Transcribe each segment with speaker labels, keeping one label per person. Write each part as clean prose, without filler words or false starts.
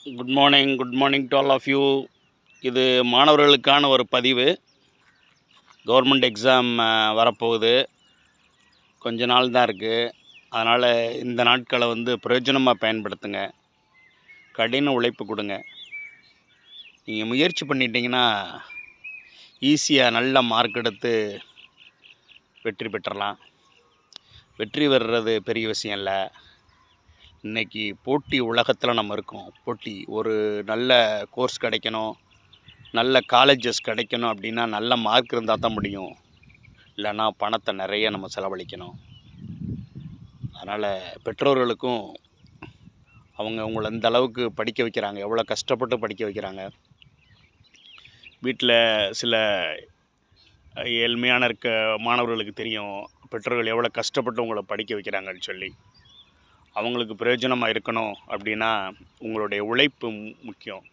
Speaker 1: Good morning to all of you. இது மாணவர்களுக்கான ஒரு பதிவு. கவர்மெண்ட் எக்ஸாம் வரப்போகுது, கொஞ்ச நாள் தான் இருக்குது. அதனால் இந்த நாட்களை பிரயோஜனமாக பயன்படுத்துங்க, கடின உழைப்பு கொடுங்க. நீங்கள் முயற்சி பண்ணிட்டீங்கன்னா ஈஸியாக நல்ல மார்க் எடுத்து வெற்றி பெற்றலாம். வெற்றி பெறுறது பெரிய விஷயம் இல்லை. இன்றைக்கி போட்டி உலகத்தில் நம்ம இருக்கோம். போட்டி, ஒரு நல்ல கோர்ஸ் கிடைக்கணும், நல்ல காலேஜஸ் கிடைக்கணும் அப்படின்னா நல்ல மார்க் இருந்தால் தான் முடியும். இல்லைன்னா பணத்தை நிறைய நம்ம செலவழிக்கணும். அதனால் பெற்றோர்களுக்கும் அவங்கள இந்த அளவுக்கு படிக்க வைக்கிறாங்க, எவ்வளோ கஷ்டப்பட்டு படிக்க வைக்கிறாங்க. வீட்டில் சில ஏழ்மையான மாணவர்களுக்கு தெரியும் பெற்றோர்கள் எவ்வளோ கஷ்டப்பட்டு உங்களை படிக்க வைக்கிறாங்கன்னு சொல்லி. அவங்களுக்கு பிரயோஜனமாக இருக்கணும் அப்படின்னா உங்களுடைய உழைப்பு முக்கியம்.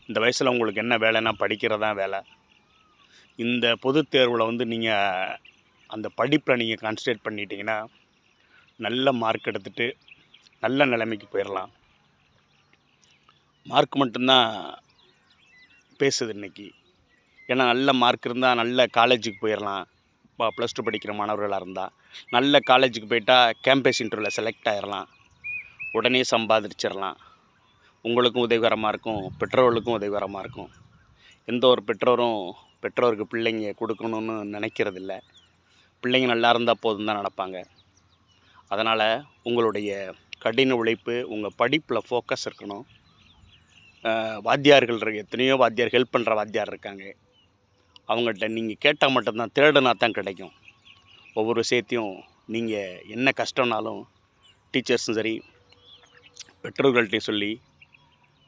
Speaker 1: இந்த வயசில் உங்களுக்கு என்ன வேலைன்னா படிக்கிறதான் வேலை. இந்த பொது தேர்வில் நீங்கள் அந்த படிப்பில் நீங்கள் கான்சன்ட்ரேட் பண்ணிட்டீங்கன்னா நல்ல மார்க் எடுத்துகிட்டு நல்ல நிலைமைக்கு போயிடலாம். மார்க் மட்டும்தான் பேசுது இன்றைக்கி. ஏன்னா நல்ல மார்க் இருந்தால் நல்ல காலேஜுக்கு போயிடலாம். இப்போ +2 படிக்கிற மாணவர்களாக இருந்தால் நல்ல காலேஜுக்கு போயிட்டா கேம்பஸ் இன்டர்வியூவில் செலக்ட் ஆகிடலாம், உடனே சம்பாதிச்சிடலாம். உங்களுக்கும் உதவிகரமாக இருக்கும், பெற்றோர்களுக்கும் உதவிகரமாக இருக்கும். எந்த ஒரு பெற்றோருக்கு பிள்ளைங்க கொடுக்கணுன்னு நினைக்கிறதில்ல. பிள்ளைங்க நல்லா இருந்தால் போதும் தான் நினப்பாங்க. அதனால் உங்களுடைய கடின உழைப்பு, உங்கள் படிப்பில் ஃபோக்கஸ் இருக்கணும். வாத்தியார்கள் எத்தனையோ வாத்தியார் ஹெல்ப் பண்ணுற வாத்தியார் இருக்காங்க. அவங்கள்ட்ட நீங்கள் கேட்டால் மட்டும்தான், தேடினா தான் கிடைக்கும். ஒவ்வொரு விஷயத்தையும் நீங்கள் என்ன கஷ்டம்னாலும் டீச்சர்ஸும் சரி பெற்றோர்கள்ட்டையும் சொல்லி,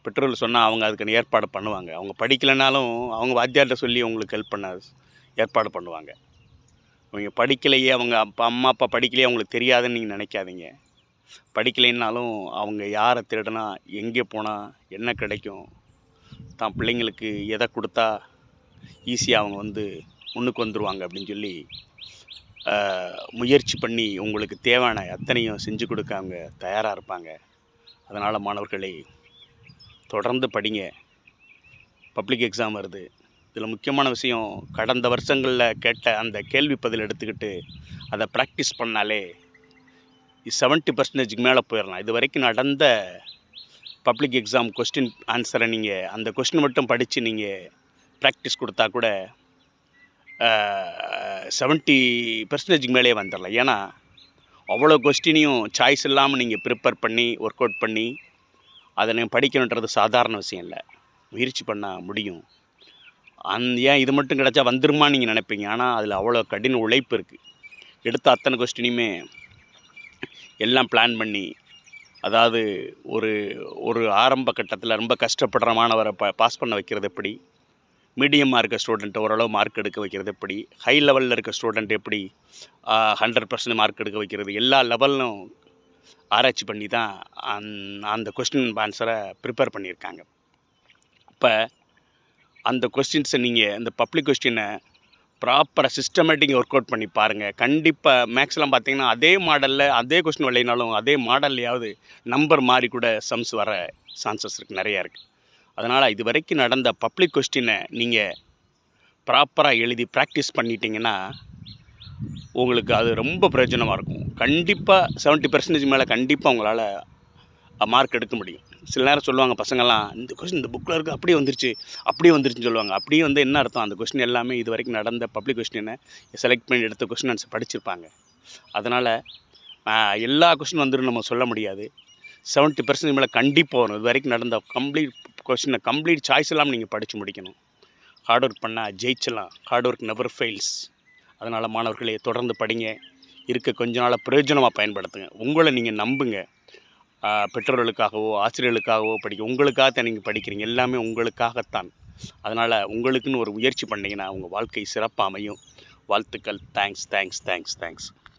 Speaker 1: பெற்றோர்கள் சொன்னால் அவங்க அதுக்கான ஏற்பாடு பண்ணுவாங்க. அவங்க படிக்கலைனாலும் அவங்க வாத்தியார்கிட்ட சொல்லி உங்களுக்கு ஹெல்ப் பண்ண ஏற்பாடு பண்ணுவாங்க. அவங்க படிக்கலையே, அவங்க அம்மா அப்பா படிக்கலையே அவங்களுக்கு தெரியாதுன்னு நீங்கள் நினைக்காதீங்க. படிக்கலைன்னாலும் அவங்க யாரை தேடினா, எங்கே போனால் என்ன கிடைக்கும், தான் பிள்ளைங்களுக்கு எதை கொடுத்தா ஈஸியாக அவங்க முன்னுக்கு வந்துடுவாங்க அப்படின்னு சொல்லி முயற்சி பண்ணி உங்களுக்கு தேவையான அத்தனையும் செஞ்சு கொடுக்க அவங்க தயாராக இருப்பாங்க. அதனால் மாணவர்களை தொடர்ந்து படிங்க. பப்ளிக் எக்ஸாம் வருது. இதில் முக்கியமான விஷயம், கடந்த வருஷங்களில் கேட்ட அந்த கேள்வி பதில் எடுத்துக்கிட்டு அதை ப்ராக்டிஸ் பண்ணாலே 70% மேலே போயிடலாம். இது வரைக்கும் நடந்த பப்ளிக் எக்ஸாம் கொஸ்டின் ஆன்சரை நீங்கள் அந்த கொஸ்டின் மட்டும் படித்து நீங்கள் ப்ராக்டிஸ் கொடுத்தா கூட 70% மேலே வந்துடலாம். ஏன்னா அவ்வளோ கொஸ்டினையும் சாய்ஸ் இல்லாமல் நீங்கள் ப்ரிப்பேர் பண்ணி ஒர்க் அவுட் பண்ணி அதை நீங்கள் படிக்கணுன்றது சாதாரண விஷயம் இல்லை. முயற்சி பண்ணால் முடியும். ஏன் இது மட்டும் கிடச்சா வந்துருமா நீங்கள் நினைப்பீங்க. ஆனால் அதில் அவ்வளோ கடின உழைப்பு இருக்குது. எடுத்த அத்தனை கொஸ்டினையுமே எல்லாம் பிளான் பண்ணி, அதாவது ஒரு ஆரம்ப கட்டத்தில் ரொம்ப கஷ்டப்படுற மாணவரை பாஸ் பண்ண வைக்கிறது எப்படி, மீடியமாக இருக்க ஸ்டூடெண்ட்டை ஓரளவு மார்க் எடுக்க வைக்கிறது எப்படி, ஹை லெவலில் இருக்க ஸ்டூடெண்ட் எப்படி 100% மார்க் எடுக்க வைக்கிறது, எல்லா லெவலும் ஆராய்ச்சி பண்ணி தான் அந்த கொஸ்டின் ஆன்சரை ப்ரிப்பேர் பண்ணியிருக்காங்க. இப்போ அந்த கொஸ்டின்ஸை நீங்கள் இந்த பப்ளிக் கொஸ்டினை ப்ராப்பராக சிஸ்டமேட்டிக் ஒர்க் அவுட் பண்ணி பாருங்கள். கண்டிப்பாக மேக்ஸ்லாம் பார்த்தீங்கன்னா அதே மாடலில் அதே கொஸ்டின் விளையினாலும் அதே மாடல்லையாவது நம்பர் மாறி கூட சம்ஸ் வர சான்சஸ் இருக்குது, நிறையா இருக்குது. அதனால் இது வரைக்கும் நடந்த பப்ளிக் கொஸ்டினை நீங்கள் ப்ராப்பராக எழுதி ப்ராக்டிஸ் பண்ணிட்டீங்கன்னா உங்களுக்கு அது ரொம்ப பிரயோஜனமாக இருக்கும். கண்டிப்பாக 70% மேலே கண்டிப்பாக உங்களால் மார்க் எடுக்க முடியும். சில நேரம் சொல்லுவாங்க பசங்கள்லாம், இந்த கொஸ்டின் இந்த புக்கில் இருக்குது, அப்படியே வந்துருச்சுன்னு சொல்லுவாங்க. அப்படியே என்ன அர்த்தம், அந்த கொஸ்டின் எல்லாமே இது வரைக்கும் நடந்த பப்ளிக் கொஸ்டினை செலக்ட் பண்ணி எடுத்த கொஸ்டின் ஆன்சர் படிச்சிருப்பாங்க. அதனால் எல்லா கொஸ்டின் வந்துடும் நம்ம சொல்ல முடியாது. 70% மேலே கண்டிப்பாக வரும். இது வரைக்கும் நடந்த கம்ப்ளீட் கொஸ்டினை கம்ப்ளீட் சாய்ஸ் இல்லாமல் நீங்கள் படித்து முடிக்கணும். ஹார்ட் ஒர்க் பண்ணால் ஜெயிச்சலாம். Hard work never fails. அதனால் மாணவர்களே தொடர்ந்து படிங்க. இருக்க கொஞ்ச நாளாக பிரயோஜனமாக பயன்படுத்துங்க. உங்களை நீங்கள் நம்புங்க. பெற்றோர்களுக்காகவோ ஆசிரியர்களுக்காகவோ உங்களுக்காகத்தான் நீங்கள் படிக்கிறீங்க. எல்லாமே உங்களுக்காகத்தான். அதனால் உங்களுக்குன்னு ஒரு முயற்சி பண்ணிங்கன்னா உங்கள் வாழ்க்கை சிறப்பாக அமையும். வாழ்த்துக்கள். தேங்க்ஸ்.